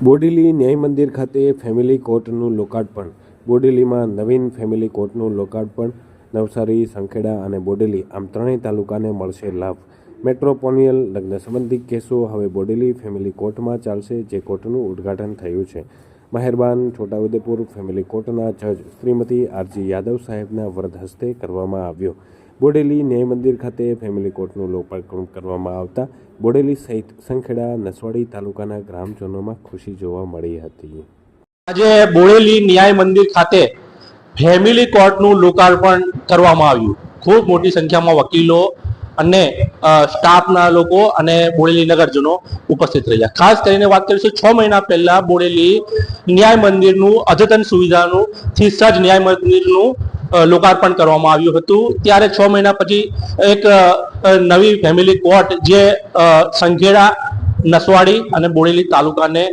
બોડેલી ન્યાય મંદિર ખાતે ફેમિલી કોર્ટનું લોકાર્પણ. બોડેલીમાં નવીન ફેમિલી કોર્ટનું લોકાર્પણ. નવસારી, સંખેડા અને બોડેલી આમ ત્રણેય તાલુકાને મળશે લાભ. મેટ્રોપોલિયન લગ્ન સંબંધિત કેસો હવે બોડેલી ફેમિલી કોર્ટમાં ચાલશે, જે કોર્ટનું ઉદ્ઘાટન થયું છે. મહેરબાન છોટાઉદેપુર ફેમિલી કોર્ટના જજ શ્રીમતી આરજી યાદવ સાહેબના વરદ હસ્તે કરવામાં આવ્યો. બોડેલી ન્યાય મંદિર ખાતે ફેમિલી કોર્ટનું લોકાર્પણ કરવામાં આવતા બોડેલી સહિત સંખેડા, નસવાડી તાલુકાના ગ્રામજનોમાં ખુશી જોવા મળી હતી. આજે બોડેલી ન્યાય મંદિર ખાતે ફેમિલી કોર્ટનું લોકાર્પણ કરવામાં આવ્યું. ખૂબ મોટી સંખ્યામાં વકીલો અને સ્ટાફના લોકો અને બોડેલી નગરજનો ઉપસ્થિત રહ્યા. ખાસ કરીને વાત કરીશું, 6 મહિના પહેલા બોડેલી ન્યાય મંદિરનું અદ્યતન સુવિધાનું થી સજ્જ ન્યાય મંદિરનું લોકાર્પણ કરવામાં આવ્યું હતું. ત્યારે 6 મહિના પછી એક નવી ફેમિલી કોર્ટ જે સંખેડા, નસવાડી અને બોડેલી તાલુકાને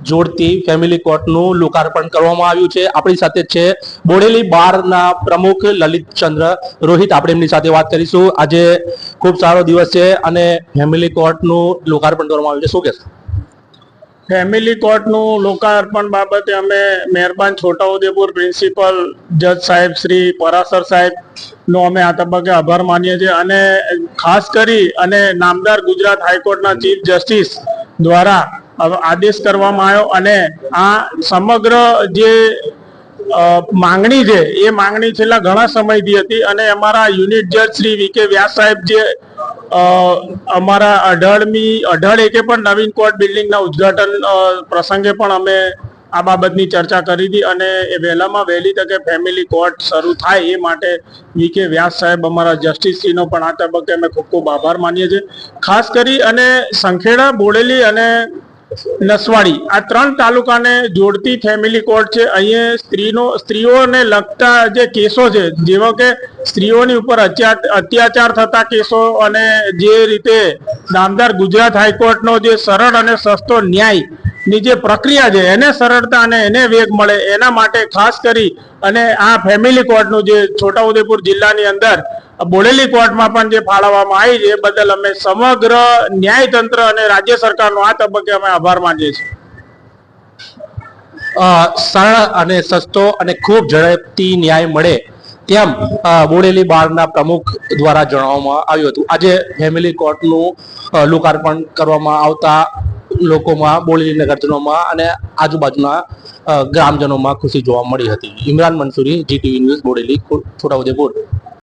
જોડતી ફેમિલી કોર્ટનું લોકાર્પણ કરવામાં આવ્યું છે. આપણી સાથે છે બોડેલી બારના પ્રમુખ લલિતચંદ્ર રોહિત. આપણે એમની સાથે વાત કરીશું. આજે ખૂબ સારો દિવસ છે અને ફેમિલી કોર્ટનું લોકાર્પણ કરવામાં આવ્યું છે, શું કહેશો? ફેમિલી કોર્ટનું લોકાર્પણ બાબતે અમે મહેરબાન છોટાઉદેપુર પ્રિન્સિપલ જજ સાહેબ શ્રી પરાસર સાહેબનો અમે આ તબક્કે આભાર માનીએ છીએ અને ખાસ કરી અને નામદાર ગુજરાત હાઈકોર્ટના ચીફ જસ્ટિસ દ્વારા આદેશ કરવામાં આવ્યો અને આ સમગ્ર જે માંગણી છે એ માંગણી છેલ્લા ઘણા સમયથી હતી અને અમારા યુનિટ જજ શ્રી વી.કે. વ્યાસ સાહેબ જે અમારા 18 એકે પણ નવીન કોર્ટ બિલ્ડિંગના ઉદ્ઘાટન પ્રસંગે પણ અમે આ બાબતની ચર્ચા કરી હતી અને એ વહેલામાં વહેલી તકે ફેમિલી કોર્ટ શરૂ થાય એ માટે વી.કે. વ્યાસ સાહેબ અમારા જસ્ટિસશ્રીનો પણ આ તબક્કે અમે ખૂબ ખૂબ આભાર માનીએ છીએ. ખાસ કરી અને સંખેડા, બોડેલી અને નસવાડી આ 3 તાલુકાને જોડતી ફેમિલી કોર્ટ છે. અહીંયા સ્ત્રીઓને લગતા જે કેસો છે, જેવો કે સ્ત્રીઓની ઉપર અત્યાચાર થતા કેસો અને જે રીતે નામદાર ગુજરાત હાઈકોર્ટનો જે સરળ અને સસ્તો ન્યાયની જે પ્રક્રિયા છે એને સરળતા અને એને વેગ મળે એના માટે ખાસ કરી અને આ ફેમિલી કોર્ટનું જે છોટાઉદેપુર જિલ્લાની અંદર બોડેલી કોર્ટમાં પણ જે ફાળવવામાં આવી છે એ બદલ અમે સમગ્ર ન્યાયતંત્ર અને રાજ્ય સરકારનો આ તબક્કે અમે આભાર માનીએ છીએ. સરળ અને સસ્તો અને ખૂબ ઝડપથી ન્યાય મળે તેમ બોડેલી બારના પ્રમુખ દ્વારા જણાવવામાં આવ્યું હતું. આજે ફેમિલી કોર્ટનું લોકાર્પણ કરવામાં આવતા લોકોમાં, બોડેલી નગરજનોમાં અને આજુબાજુના ગ્રામજનોમાં ખુશી જોવા મળી હતી. Imran Mansuri, GTV news, Bodeli, Chhota Udepur.